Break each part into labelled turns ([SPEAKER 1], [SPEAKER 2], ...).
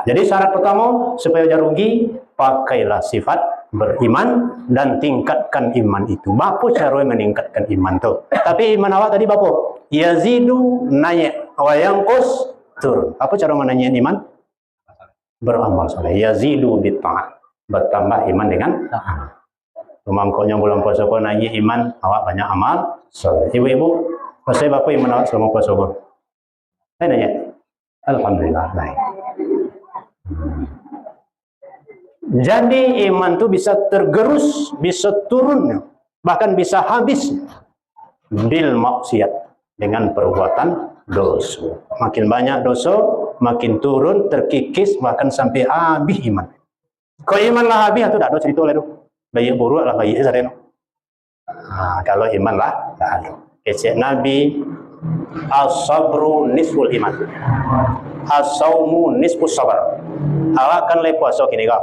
[SPEAKER 1] Jadi syarat pertama supaya jangan rugi, pakailah sifat beriman dan tingkatkan iman itu. Bapa cara meningkatkan iman tu. Tapi iman awak tadi bapa? Yazidu naik, wa yanqus turun. Apa cara menanya iman? Beramal soleh. Yazidu bitta'ah. Bertambah iman dengan taat. Rumangkonya bulan puasa kau naik iman, awak banyak amal soleh. Ibu-ibu, pasal bapa iman awak selama puasa kau? Saya nanya. Alhamdulillah baik. Jadi iman itu bisa tergerus, bisa turun, bahkan bisa habis bil maksiat dengan perbuatan dosa. Makin banyak dosa, makin turun, terkikis, bahkan sampai habis iman. Kalau iman lah habis, itu tak ada cerita lah tu. Bayi buruk lah bayi saya. Kalau iman lah, tak ada. Kecik Nabi, as-sabru nisful iman, as-saumu nisfus sabar. Awak kan le puasa kini kau.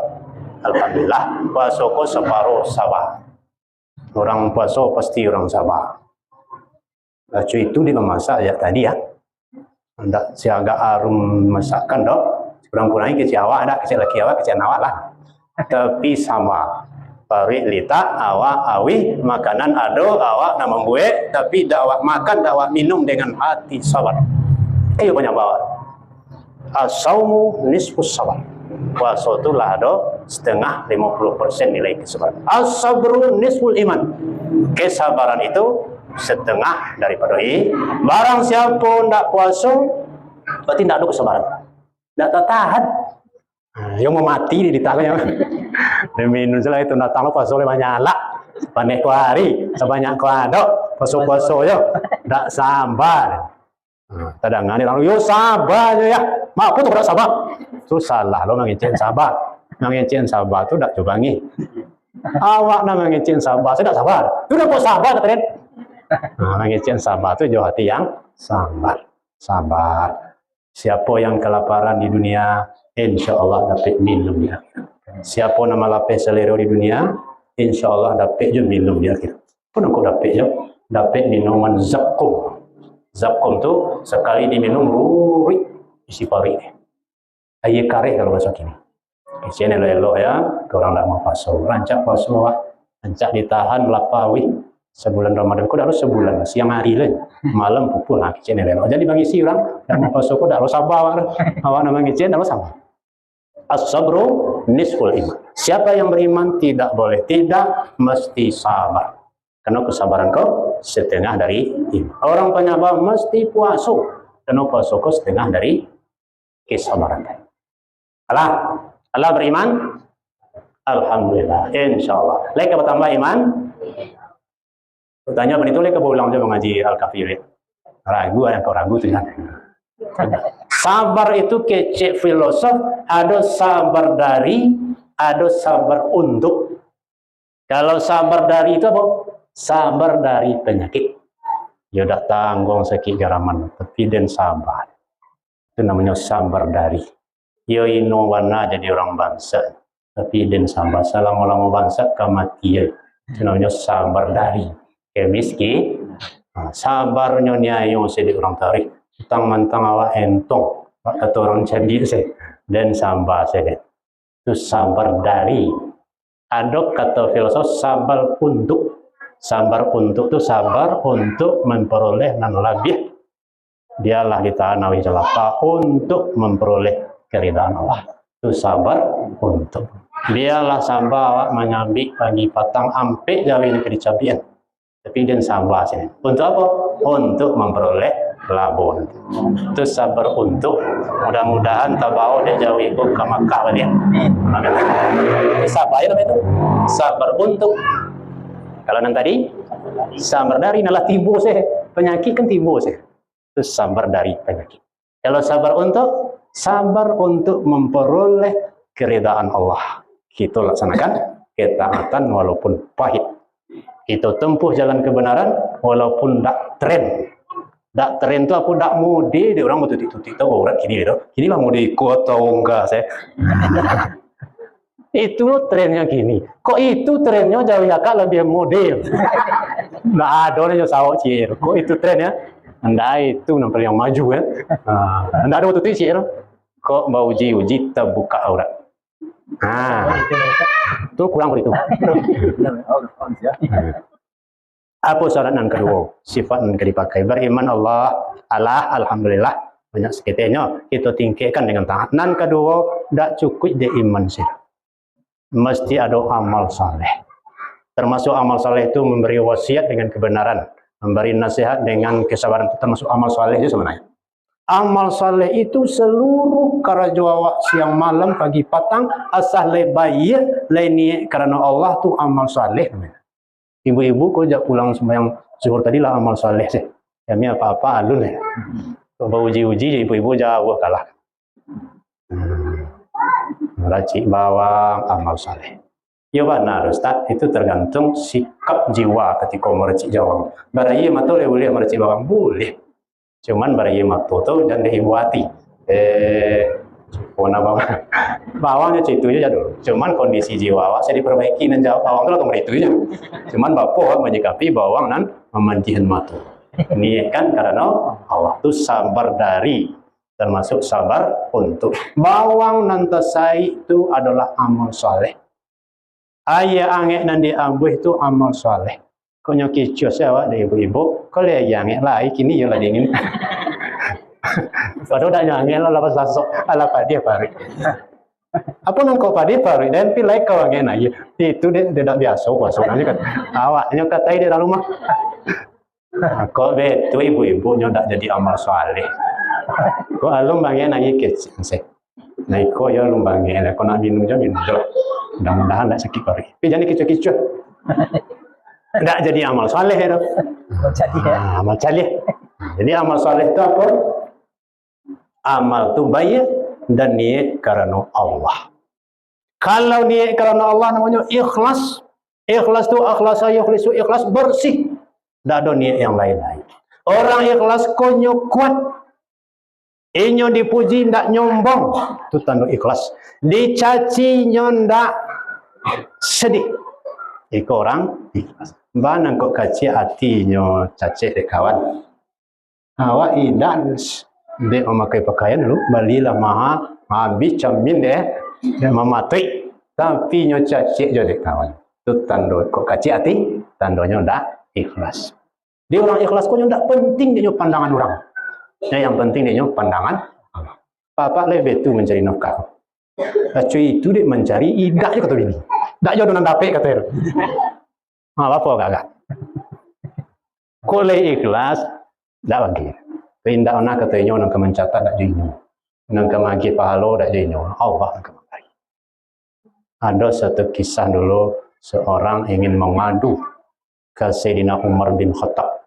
[SPEAKER 1] Alhamdulillah, puasa ko separuh sabar. Orang puasa pasti orang sabar. Baca itu dia memasak ya tadi ya. Hendak siaga arum masakan dok. Kurang-kurangnya kecil awak ada, kecil laki awak, kecil awak lah. Tapi sama. Pari lita awak awi makanan ado awak nak membuat tapi dak awak makan dak awak minum dengan hati sabar. Ayo banyak bawa. As-saumu nisfus sabar. Puasa itu lah ada setengah 50% nilai kesabaran. As-sabru nisful iman. Kesabaran itu setengah daripada iman. Barang siapa ndak puasa berarti ndak ada kesabaran. Ndak tahan. Yang mau mati di tangannya. Demi nunsela itu datang puasa oleh banyak lah. Panek ku hari sebanyak ku ada puasa-puasa yo ndak sabar. Tadangan orang yo sabar ya. Mak aku tu tak sabar. Tu salah lo mangicen sabar. Mangicen sabar tu dak coba ngi. Awak nak mangicen sabar, saya dak sabar. Tu dak kok sabar kata dia. Mangicen sabar tu jauh hati yang sabar. Sabar. Siapa yang kelaparan di dunia, insya-Allah dapat minum di akhirat. Siapa nama lapis selera di dunia, insya-Allah dapat je minum di akhirat. Pun aku dapat je, dapat minuman zakum. Zakum tu sekali diminum ruri isi pari ni. Air karih kalau bahasa kini. Kesian elok-elok ya, orang tak mau puasa. Rancak puasa, rancak ditahan lapawi sebulan Ramadan. Kau dah harus sebulan, siang hari lah, malam pukul lah kesian elok. Jadi bagi si orang tak mau puasa, kau dah harus sabar. Awak nama kesian dah harus sabar. As-sabru nisful iman. Siapa yang beriman tidak boleh tidak mesti sabar. Karena kesabaran kau setengah dari iman. Orang penyabar mesti puasa. Karena puasa kau setengah dari kesabaran. Allah beriman? Alhamdulillah. InsyaAllah. Leka bertambah iman? Tanya apa itu leka berulang je mengaji Al-Kafir. Ragu yang kau ragu tu kan. Sabar itu kecek filosof, ada sabar dari, ada sabar untuk. Kalau sabar dari itu apa? Sabar dari penyakit. Ya dah tanggung sakit garaman, tapi dan sabar. Itu namanya sabar dari. Ya ino warna jadi orang bangsa, tapi dan sabar. Salam ulama bangsa kematian. Itu namanya sabar dari. Kayak miskin, sabarnya nyayo sedih orang tarik. Mentang-mentang awak entong, kata orang cerdik saya, dan sabar saya. Itu sabar dari. Ada kata filosof sabar untuk. Sabar untuk itu sabar untuk memperoleh nan lebih. Dialah kita nawi celaka untuk memperoleh keridhaan Allah. Itu sabar untuk. Dialah sabar awak menyambi pagi patang ampe jawin ke dicabian. Tapi dia sabar sini. Untuk apa? Untuk memperoleh labun. Itu sabar untuk. Mudah-mudahan tabau dia jauh ikut ke Makkah dia. Sabar ya itu. Sabar untuk. Kalau yang tadi sabar dari nalah timbul saya. Penyakit kan timbul saya. Itu sabar dari penyakit. Kalau sabar untuk memperoleh keridhaan Allah. Kita laksanakan ketaatan walaupun pahit. Kita tempuh jalan kebenaran walaupun tak tren. Tak tren tu aku tak mudi dia orang betul-betul tahu orang kini itu. Kini lah mudi ikut atau enggak saya. Itu trennya gini. Kok itu trennya jauh akak lebih model. Nggak ada yang sawak cier. Kok itu trennya? Anda itu nampak yang maju kan. Anda ada waktu itu cier. kok mau uji terbuka aurat. Itu kurang begitu. Apa syarat yang kedua? Sifat yang dipakai beriman Allah, alhamdulillah banyak sekitanya kita tingkatkan dengan taat. Nan kedua, tak cukup dia iman sih. Mesti ada amal saleh. Termasuk amal saleh itu memberi wasiat dengan kebenaran, memberi nasihat dengan kesabaran, itu termasuk amal saleh itu sebenarnya. Amal saleh itu seluruh karajuawa siang malam pagi petang asal lebayah lainnya karena Allah tu amal saleh. Ibu-ibu kau jak pulang sembahyang zuhur tadi lah amal saleh sih. Kami apa-apa alun ya. Coba uji-uji ibu-ibu jauh kalah. Meracik bawang amal saleh. Ya benar Ustaz, itu tergantung sikap jiwa ketika meracik bawang. Baraya matu boleh meracik bawang boleh. Cuman baraya matu tu dan dihibuati. Warna bawangnya citunya ya dulu. Cuman kondisi jiwa awak saya diperbaiki dan jawab bawang itu lah meritunya. Cuman bapak menyikapi bawang dan memanjihan matu. Ini kan karena Allah tu sabar dari, termasuk sabar untuk bawang nantasai itu adalah amal saleh. Ayah angek nan diambil itu amal saleh. Kau nyoki cios awak dari ibu-ibu, kalau yang angek lah kini yo lah dingin. Padahal tak nyangin lah lepas sasok ala padi pari. Apa nang kau padi pari dan pilih kau angin aja. Itu dia tidak biasa masuk aja kan. Awaknya katai di dalam rumah. Kau betul ibu-ibu nyodak jadi amal saleh. Kau alum bangin aja kecil. Nah kau ya alum bangin. Kau nak minum je minum je. Mudah-mudahan tak sakit pari. Tapi jangan kicau-kicau. Tak jadi amal saleh itu. Amal saleh. Jadi amal saleh itu apa? Amal tu baik dan niat karena Allah. Kalau niat karena Allah namanya ikhlas. Ikhlas tu ikhlas bersih. Tak ada niat yang lain-lain. Orang ikhlas konyo kuat. Inyo dipuji ndak nyombong. Itu tanda ikhlas. Dicaci ndak sedih. Iko orang ikhlas. Mana kok kaci hatinya caci dek kawan. Awak idan dia memakai pakaian lu balilah maha habis camin deh dan mematai tapi nyoca cek jadi kawan itu tanda kok kaci hati tandanya ndak ikhlas. Dia orang ikhlas kok ndak penting dia pandangan orang. Yang penting dia pandangan Allah. Papa lebih tu mencari nafkah. Cuy itu dia mencari idak je kata bini. Dak jodoh nan dapat kata dia. Apa kagak? Kok le ikhlas dak bagi. Pindah anak katanya nak mencatat tak jino, nak magi pahala tak jino. Allah nak magi. Ada satu kisah dulu seorang ingin mengadu ke Sayyidina Umar bin Khattab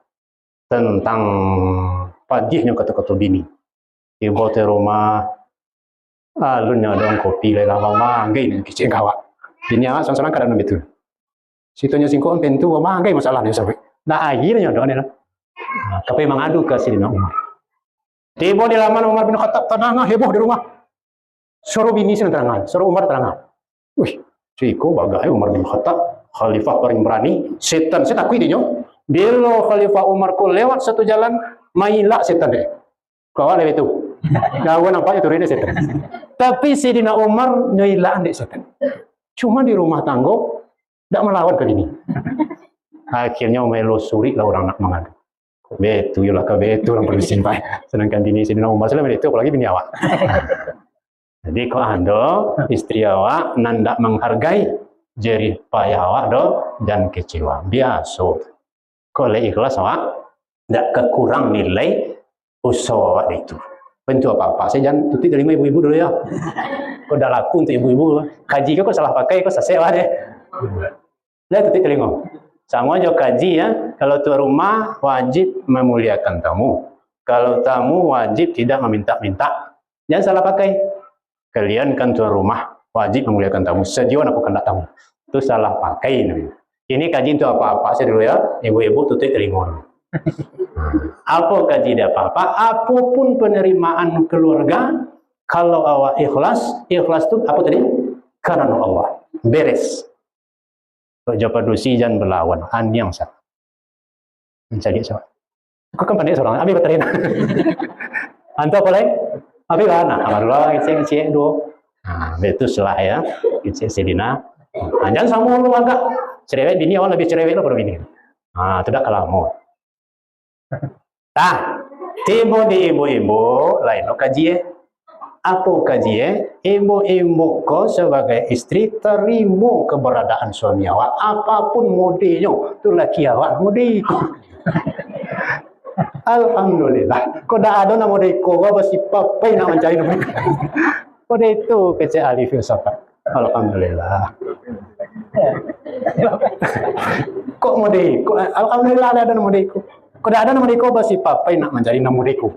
[SPEAKER 1] tentang padihnya kata-kata bini. Ibu di rumah, alunnya dong kopi lelah manggai ni kecil kawak. Bini awak sang-sang kadang begitu. Situnya singkong pintu manggai masalahnya sampai. Nah akhirnya dong ni lah. Tapi mengadu ke Sayyidina Umar. Tiba di laman Umar bin Khattab tenang heboh di rumah. Suruh bini sini terangan, suruh Umar terangan. Wih, ciko bagai Umar bin Khattab, khalifah paling berani. Setan saya takut dia. Bila khalifah Umar ko lewat satu jalan, mailak setan deh. Kau lewat itu. Kau nampak itu rene setan. Tapi Sayyidina Umar nyailaan dek setan. Cuma di rumah tanggo, tidak melawan ke bini. Akhirnya melusuri lah orang nak mengadu. Betul ya lah betul orang perlu simpai. Sedangkan bini Sayyidina Umar selama itu apalagi bini awak. Jadi kok anda istri awak nandak menghargai jerih payah awak do dan kecewa biasa. Kok le ikhlas awak tidak kekurang nilai usaha awak itu. Bentuk apa-apa saya jangan tutup dari ibu-ibu dulu ya. Kok dah laku untuk ibu-ibu kaji kok salah pakai kok sesewa deh. Lihat tutup telinga. Sama aja kaji ya, kalau tuan rumah wajib memuliakan tamu. Kalau tamu wajib tidak meminta-minta. Jangan salah pakai. Kalian kan tuan rumah wajib memuliakan tamu. Sedion aku kena tamu. Itu salah pakai. Ini kaji itu apa-apa saya dulu ya. Ibu-ibu tutup telinga. Apa kaji dia apa-apa? Apapun penerimaan keluarga, kalau awak ikhlas itu apa tadi? Karena Allah. Beres. Jawab dosi jangan berlawan, yang salah. Mencari siapa? Kau kan pandai seorang, ambil baterai. Antu apa lain? Tapi kan, amarlah kecil dulu. Nah, itu setelah ya, kecil sedina. Nah, jangan sama lu agak cerewet bini awal lebih cerewet lah pada bini. Nah, tidak kelamu. Nah, tiba di ibu-ibu lain lo kaji apa kaji ibu-ibu kau sebagai istri terima keberadaan suami awak apapun modenya tu laki awak modi. Alhamdulillah. Kau dah ada nama deko, kau masih papai nak mencari nama. Kau itu kecil ahli filsafat. Alhamdulillah. Kok mau deko? Alhamdulillah ada nama deko. Kau dah ada nama deko, masih papai nak mencari nama deko.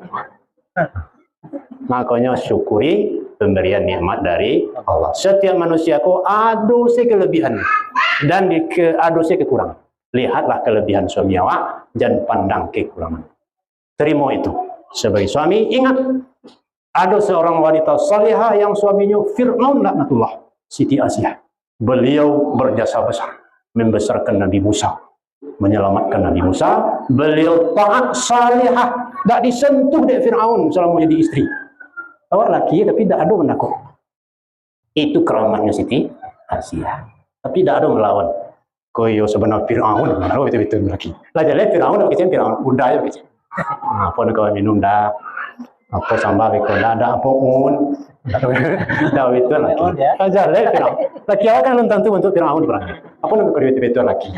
[SPEAKER 1] Makanya syukuri pemberian nikmat dari Allah. Setiap manusia kau ada kelebihan dan ada kekurangan. Lihatlah kelebihan suami awak dan pandang kekurangan. Terima itu. Sebagai suami, ingat. Ada seorang wanita salihah yang suaminya Fir'aun laknatullah. Siti Asyah. Beliau berjasa besar. Membesarkan Nabi Musa. Menyelamatkan Nabi Musa. Beliau taat salihah. Tak disentuh oleh Fir'aun selama jadi istri. Awak laki tapi tak ada menakut. Itu keramatnya Siti Asyah. Tapi tak ada melawan. Koyo sebenarnya Fir'aun. Mana itu laki. Lah jadi Fir'aun nak kecil Fir'aun. Udah ya kecil. Apa nak kau minum dah, apa sambal kau dah ada apa un, dah itu lagi. Ajar leh Fir'aun. Laki awak kan tentu untuk Fir'aun berang. Apa nak kau itu lagi.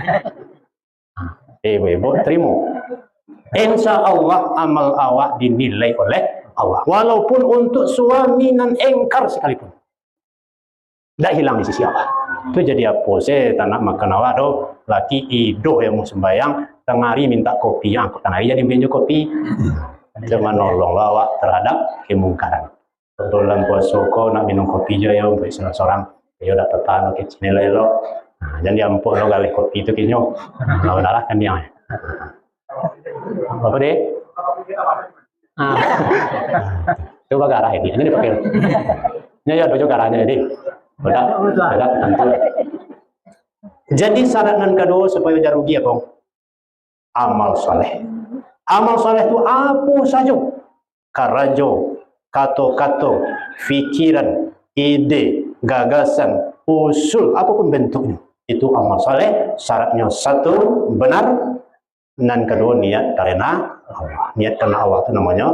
[SPEAKER 1] Ibu terima. Insya Allah amal awak dinilai oleh Allah. Walaupun untuk suami nan engkar sekalipun, tak hilang di sisi Allah. Itu jadi apa? Saya tak nak makan awak do. Laki idoh yang mau sembahyang. Tengah hari minta kopi, aku tengah hari jadi minum kopi. Cuma nolong awak terhadap kemungkaran. Dalam puasa kau nak minum kopi je ya untuk seorang. Ya dah tetan okey cina elok. Jangan diampuk lo galih kopi itu kinyo. Kalau darah kan dia. Apa deh? Coba garah ini. Ini dipakai. Ya dojo garahnya ini. Udah tentu. Jadi syarat yang kedua supaya jarugi apa? Amal soleh. Amal soleh itu apa saja? Karajo, kato-kato, fikiran, ide, gagasan, usul, apapun bentuknya. Itu amal soleh. Syaratnya satu, benar. Dan kedua, niat karena Allah. Niat karena Allah itu namanya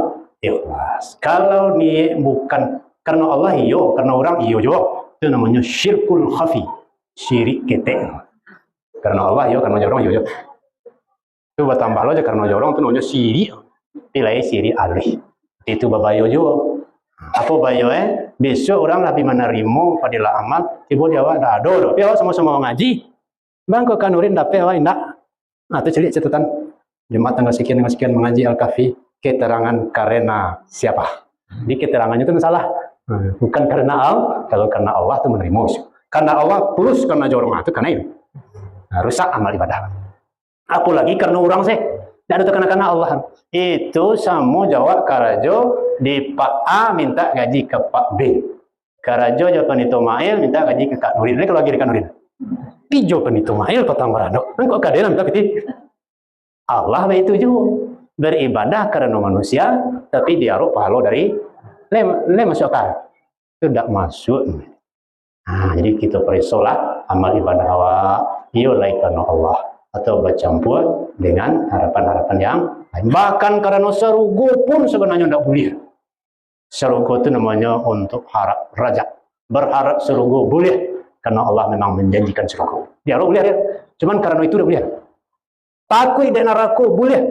[SPEAKER 1] ikhlas. Kalau niat bukan karena Allah, iyo. Karena orang, iyo juga. Itu namanya syirkul khafi. Syirik ketek. Karena Allah, iyo. Karena orang, iyo. Itu bertambah lo aja karena orang itu namanya siri, nilai siri alih. Itu babayo juga. Apa bayo besok orang lebih menerima fadilah amal, tiba dia awak dah ada. Tapi awak sama-sama ngaji. Bang kau kanurin dapat awak indak. Nah itu celik catatan. Jemaat tanggal sekian mengaji Al-Kahfi, keterangan karena siapa? Di keterangannya itu salah. Bukan karena Allah, kalau karena Allah itu menerima. Karena Allah plus karena orang itu karena ini. Nah, rusak amal ibadah. Apalagi karena orang saya tidak ada karena Allah itu sama jawab Karajo di Pak A minta gaji ke Pak B. Karajo jawaban itu Mail minta gaji ke Kak Nurin. Ini kalau lagi di Kak Nurin pijo kan itu Mail petang berado kan kok kadang minta gitu. Allah itu juga beribadah karena manusia tapi diaruk pahala dari le masuk akal itu tidak masuk. Nah, jadi kita perisolah amal ibadah awak iyo karena Allah atau bercampur dengan harapan-harapan yang lain. Bahkan karena serugo pun sebenarnya tidak boleh. Serugo itu namanya untuk harap raja. Berharap serugo boleh. Karena Allah memang menjanjikan serugo. Dia boleh ya. Cuman karena itu tidak boleh. Takut dan neraka boleh.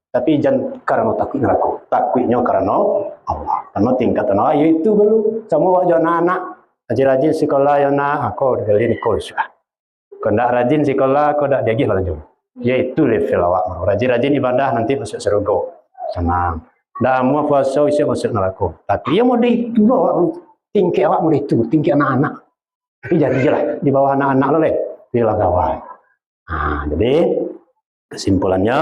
[SPEAKER 1] Tapi jangan karena takut neraka. Takutnya karena Allah. Karena tingkatan Allah itu belum. Semua wajah anak. Rajin-rajin sekolah yang nak. Aku dari ini kau sudah. Kau tak rajin sekolah, kau tak diagih lanjut. Yaitu level awak. Rajin-rajin ibadah nanti masuk surga. Senang. Dah mau puasa isi masuk neraka. Tapi dia mau itu awak tinggi awak mau itu tinggi anak-anak. Tapi jadilah di bawah anak-anak lo leh. Bila kawan. Nah, jadi kesimpulannya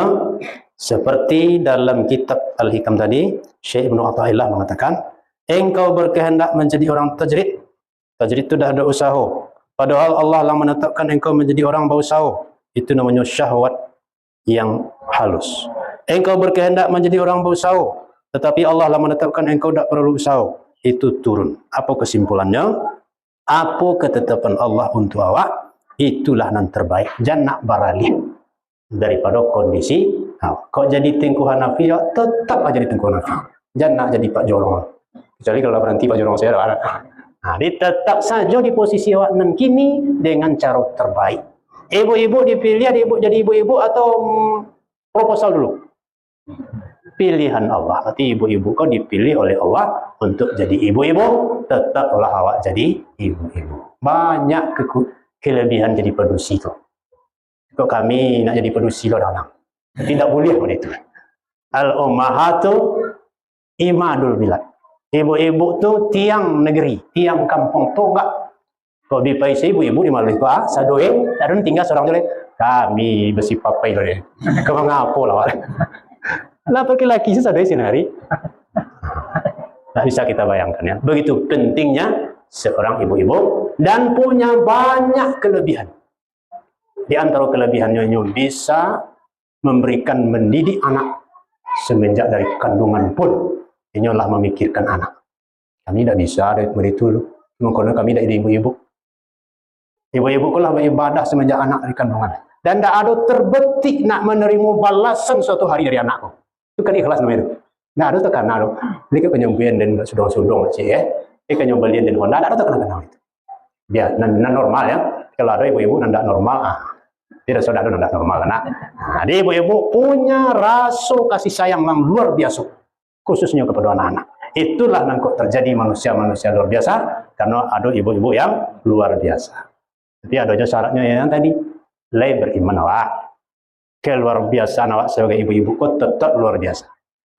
[SPEAKER 1] seperti dalam kitab Al-Hikam tadi, Syekh Ibnu Athaillah mengatakan, engkau berkehendak menjadi orang tajrid. Tajrid itu dah ada usaha. Padahal Allah yang menetapkan engkau menjadi orang berusaha. Itu namanya syahwat yang halus. Engkau berkehendak menjadi orang berusaha. Tetapi Allah lah menetapkan engkau tak perlu usaha. Itu turun. Apa kesimpulannya? Apa ketetapan Allah untuk awak? Itulah yang terbaik. Jangan nak beralih daripada kondisi. Kau jadi tengku Hanafi, ya tetap aja jadi tengku Hanafi. Jangan nak jadi Pak Jorong. Kecuali kalau berhenti Pak Jorong saya ada. Dia tetap saja di posisi awak nan kini dengan cara terbaik. Ibu-ibu dipilih jadi ibu-ibu atau proposal dulu? Pilihan Allah. Berarti ibu-ibu kau dipilih oleh Allah untuk jadi ibu-ibu, tetaplah awak jadi ibu-ibu. Banyak kelebihan jadi pedusi kau. Kau kami nak jadi pedusi loh orang. Tidak boleh begitu. Al-ummahatu imadul bilad. Ibu-ibu tu tiang negeri, tiang kampung tu enggak. Kau di Paisi ibu-ibu di Malaysia, sadoe, dan tinggal seorang tu. Kami besi papai loh. Kau mengapo lah. Lah laki-laki sadoe sinari. Tak bisa kita bayangkan ya. Begitu pentingnya seorang ibu-ibu dan punya banyak kelebihan. Di antara kelebihannya bisa memberikan mendidik anak semenjak dari kandungan pun. Inyolah memikirkan anak. Kami tidak bisa dari itu. Karena kami tidak ibu-ibu. Ibu-ibu kulah beribadah semenjak anak dari kandungan. Dan tidak ada terbetik nak menerima balasan suatu hari dari anakku. Itu kan ikhlas namanya itu. Tidak ada tekanan. Ini kan penyembuhan dan sudong-sudong cik ya. Ini kan nyobalian dan honda. Tidak ada tekanan itu. Biar normal ya. Kalau ada ibu-ibu tidak normal. Tidak saudara tidak normal. Jadi ibu-ibu punya rasa kasih sayang yang luar biasa. Khususnya kepada anak-anak. Itulah yang kok terjadi manusia-manusia luar biasa. Karena ada ibu-ibu yang luar biasa. Tapi ada aja syaratnya yang tadi. Lai beriman awak. Keluar biasa awak sebagai ibu-ibu kok tetap luar biasa.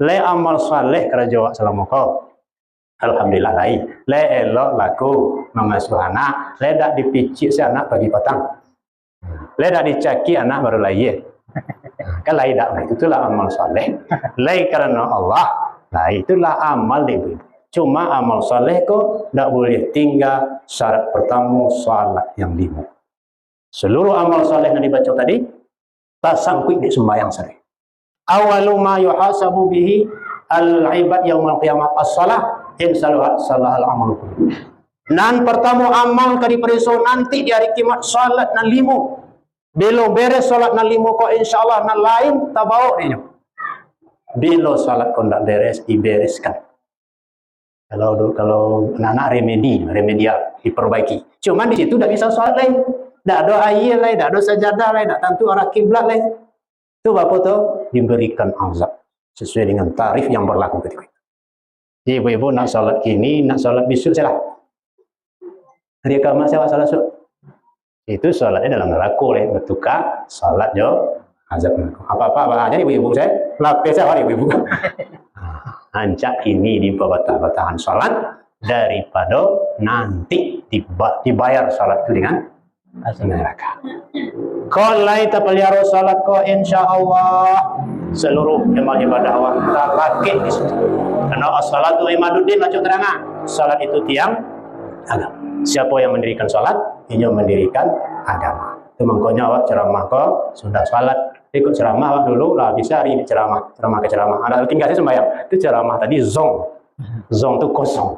[SPEAKER 1] Lai amal saleh kerja awak selama kau. Alhamdulillah lai. Lai elok laku mengasuh anak. Lai tak dipicik si anak bagi petang. Lai tak dicaki anak baru lahir. Kan lai tak. Itulah amal saleh. Lai karena Allah. Nah itulah amal ibu-ibu. Cuma amal saleh kok tidak boleh tinggal syarat pertama salat yang 5. Seluruh amal saleh yang dibaca tadi tak sangkut di sembahyang saleh. Awalu ma yuhasabu bihi al-ibad yaumul qiyamah as-salah in salat salah al-amalu. Nan pertama amal kadi periso nanti di hari kiamat salat nan 5. Bila beres salat nan 5 kok insyaallah nan lain tak bawa dia. Bila salat kau tidak beres, dibereskan. Kalau anak-anak remedial, diperbaiki. Cuma di situ tidak bisa salat lain. Tidak ada air lain, tidak ada sajadah lain, tidak tentu arah kiblat lain. Itu apa tu? Diberikan azab. Sesuai dengan tarif yang berlaku ketika itu. Jadi ibu-ibu nak salat kini, nak salat besok salah. Hari kamu saya salat besok. Itu salatnya dalam neraka oleh bertukar salat jo. Azab apa-apa jadi ibu-ibu saya lapis saya ibu-ibu ancak ini di batahan salat daripada nanti dibayar salat itu dengan neraka. Kalau kita pelihara salat ko insyaallah seluruh amal ibadah awak terpakai di situ. Karena as-salatu imaduddin macam terang salat itu tiang agama. Siapa yang mendirikan salat, dia mendirikan agama. Itu makanya awak ceramah ko sudah salat ikut ceramah awak dulu lah bisa hari ini ceramah ke ceramah. Ada tinggal saya sembahyang. Itu ceramah tadi zong itu kosong.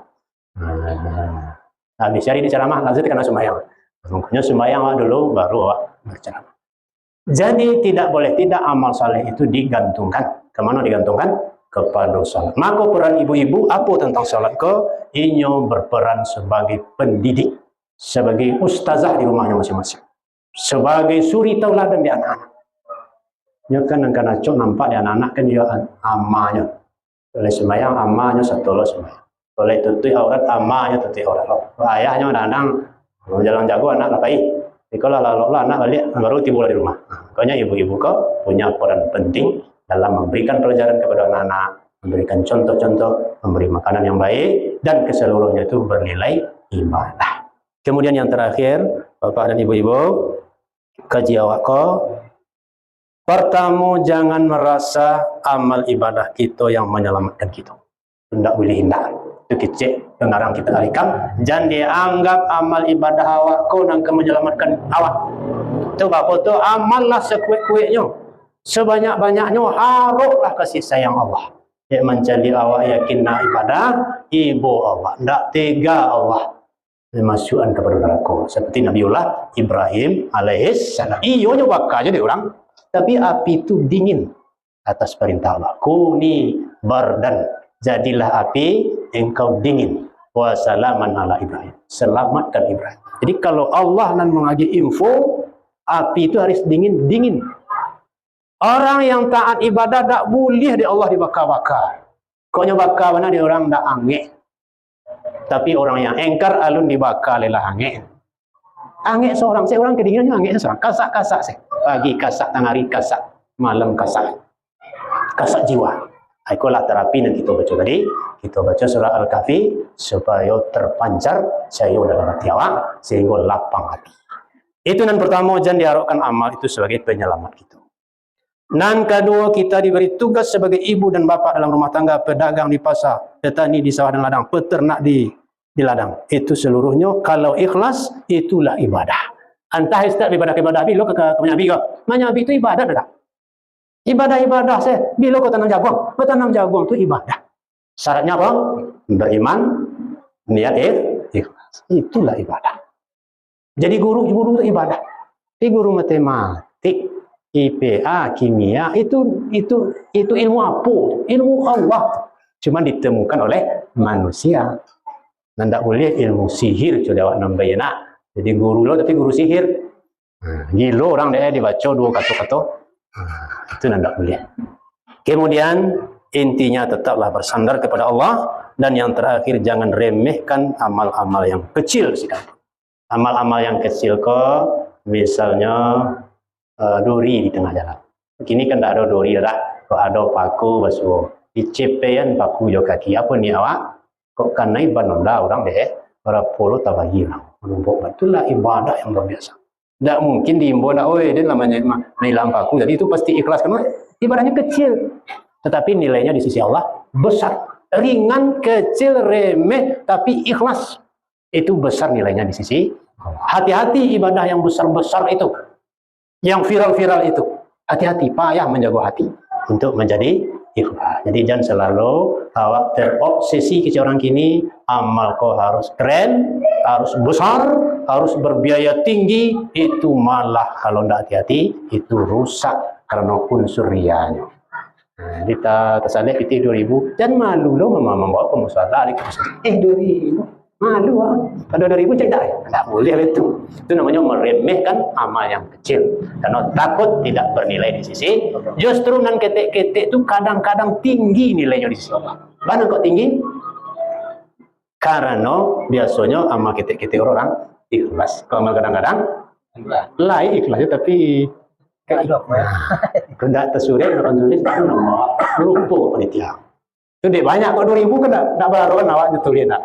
[SPEAKER 1] Nah bisa hari ini ceramah lanjut karena sembahyang. Makanya sembahyang awak dulu baru awak berceramah. Jadi tidak boleh tidak amal saleh itu digantungkan. Kemana digantungkan? Kepada salat. Maka peran ibu-ibu apa tentang salat ko? Inyo berperan sebagai pendidik, sebagai ustazah di rumahnya masing-masing, sebagai suri tauladan di anak-anak. Ya kan cok nampak di anak-anak kan dia amanya. Oleh sembahyang amanya satu lo sembahyang. Oleh tutup aurat amanya tutup aurat lo. Ayahnya kadang jalan jago anak lapai. Kalau lalu anak balik baru timbul di rumah. Makanya ibu-ibu kok punya peran penting dalam memberikan pelajaran kepada anak-anak, memberikan contoh-contoh, memberi makanan yang baik dan keseluruhnya itu bernilai ibadah. Kemudian yang terakhir, Bapak dan Ibu-ibu, kaji awak kok. Pertama, jangan merasa amal ibadah kita yang menyelamatkan kita. Tidak boleh hindarkan. Itu kecil, pengarang kita alihkan. Jangan dianggap amal ibadah awak kau yang menyelamatkan awak. Itu apa tu? Amallah sekuat-kuatnya. Sebanyak-banyaknya haraplah kasih sayang Allah. yang menjadi awak yakin nak ibadah ibu awak ndak tega Allah memasukkan kepada neraka seperti Nabiullah Ibrahim alaihissalam. Iyonya bakar jadi orang, tapi api itu dingin atas perintah Allah. Kuni bardan, jadilah api engkau dingin. Wa salaman ala Ibrahim, selamatkan Ibrahim. Jadi kalau Allah nan mengaji info, api itu harus dingin. Orang yang taat ibadah tak boleh di Allah dibakar-bakar. Koknya bakar mana dia orang tak angin. Tapi orang yang engkar alun dibakar lelah angin. Angin seorang kedinginannya angin seorang. Kasak pagi kasak, tengah hari kasak, malam kasak jiwa. Itulah terapi yang kita baca tadi. Kita baca surah Al-Kahfi supaya terpancar cahaya dalam hati awak sehingga lapang hati. Itu yang pertama, jangan diharapkan amal itu sebagai penyelamat kita. Dan kedua, kita diberi tugas sebagai ibu dan bapa dalam rumah tangga, pedagang di pasar, petani di sawah dan ladang, peternak di ladang. Itu seluruhnya kalau ikhlas itulah ibadah. Entah istilah ibadah bilo ke menyabi ke. Menyabi itu ibadah dah. Ibadah saya. Bilo kau tanam jagung. Bertanam jagung itu ibadah. Syaratnya apa? Beriman, niat ikhlas. Itulah ibadah. Jadi guru itu ibadah. Tapi guru matematik, IPA, kimia itu ilmu apa? Ilmu Allah. Cuma ditemukan oleh manusia. Dan tak boleh ilmu sihir coba awak nambahin nak. Jadi guru lo tapi guru sihir. Gila orang dia dibaca dua kata-kata. Itu tidak boleh. Kemudian intinya tetaplah bersandar kepada Allah, dan yang terakhir jangan remehkan amal-amal yang kecil sekalipun. Amal-amal yang kecil misalnya duri di tengah jalan. Begini kan tak ada duri dah. Kok ada paku basuh dicepean paku jo kaki apa ni awak? Kok kan naik banonda orang deh para polo tabagi orang menumpuk. Itulah ibadah yang luar biasa. Tak mungkin diimbau nak, dia namanya nilam paku. Jadi itu pasti ikhlas karena ibadahnya kecil. Tetapi nilainya di sisi Allah besar. Ringan, kecil, remeh, tapi ikhlas. Itu besar nilainya di sisi Allah. Hati-hati ibadah yang besar-besar itu. Yang viral-viral itu. Hati-hati, payah menjaga hati. Untuk menjadi ikhlas. Jadi jangan selalu awak terobsesi ke orang kini. Amal kau harus keren, harus besar, harus berbiaya tinggi. Itu malah kalau tidak hati-hati, itu rusak karena unsur rianya. Kita tersadar kita 2000 dan malu loh mama bawa ke musala 2000 malu pada 2000 cek tak boleh itu namanya meremehkan amal yang kecil karena takut tidak bernilai di sisi. Justru nan ketek-ketek itu kadang-kadang tinggi nilainya di sisi Allah. Mana kok tinggi? Karena biasanya amal ketek-ketek orang ikhlas. Kalau amal kadang-kadang lain ikhlasnya tapi tidak tersurat orang tulis nama lupa panitia. Itu dek banyak kok 2000 kan tak baruan awaknya tulis nak.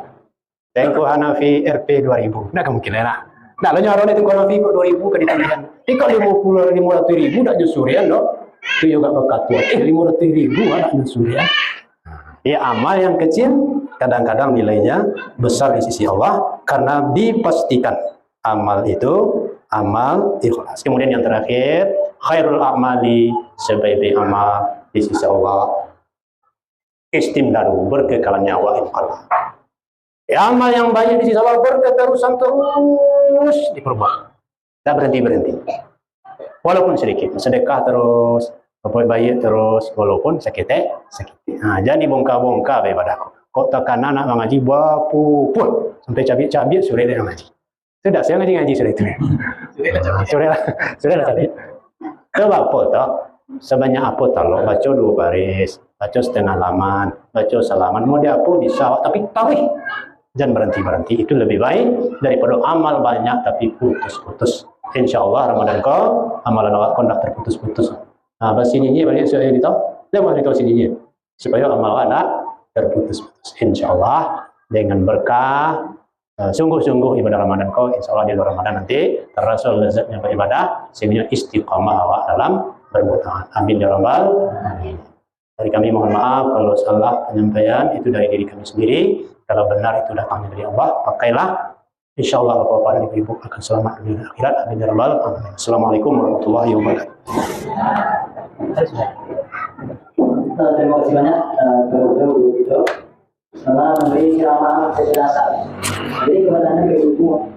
[SPEAKER 1] Tengku Hanafi RP 2000. Nak kemungkinan nak. Nak lo nyaron itu Hanafi kok 2000 ke ditulisan. Tapi kok 500.000 tak jusurian loh. Itu juga berkatuan. 500.000 ada jusurian. Ya amal yang kecil kadang-kadang nilainya besar di sisi Allah karena dipastikan amal itu amal ikhlas. Kemudian yang terakhir, khairul a'mali, sebaik-baik amal di sisi Allah istimdaru, berkekalan nyawa insyaallah. Amal yang baik di sisi Allah berketerusan terus diperbuat. Tak berhenti-berhenti. Walaupun sedikit, sedekah terus, berbuat baik terus, walaupun sakit. Jangan dibongkar-bongkar ibadahku. Kok tekan anak mengaji bapu sampai cabik-cabik sudah dia mengaji. Sudah saya ngaji sudah itu. Sudah cabik. Coba apa tak? Sebanyak apa tak lo baca 2 baris, baca setengah halaman, baca salaman, mau dia apa bisa, tapi tarik. Jangan berhenti-berhenti, itu lebih baik daripada amal banyak tapi putus-putus. InsyaAllah Ramadan kau, amalan awak kau tak terputus-putus. Nah, bahas sininya balik saya ini tahu, lewat itu sininya supaya amal awak tak terputus-putus. InsyaAllah dengan berkah, sungguh-sungguh ibadah Ramadan kau, InsyaAllah di luar Ramadan nanti terasa lezatnya beribadah sehingga istiqamah awak dalam berbuat taat. Amin ya rabbal alamin. Dari kami mohon maaf kalau salah penyampaian itu dari diri kami sendiri. Kalau benar itu datangnya dari Allah, pakailah. InsyaAllah bapak-bapak dan ibu akan selamat dunia dan akhirat. Amin ya rabbal alamin. Assalamualaikum warahmatullahi wabarakatuh.
[SPEAKER 2] terima kasih banyak Guru Gudo sama memberi ceramah penjelasan. Jadi kepada Anda Ibu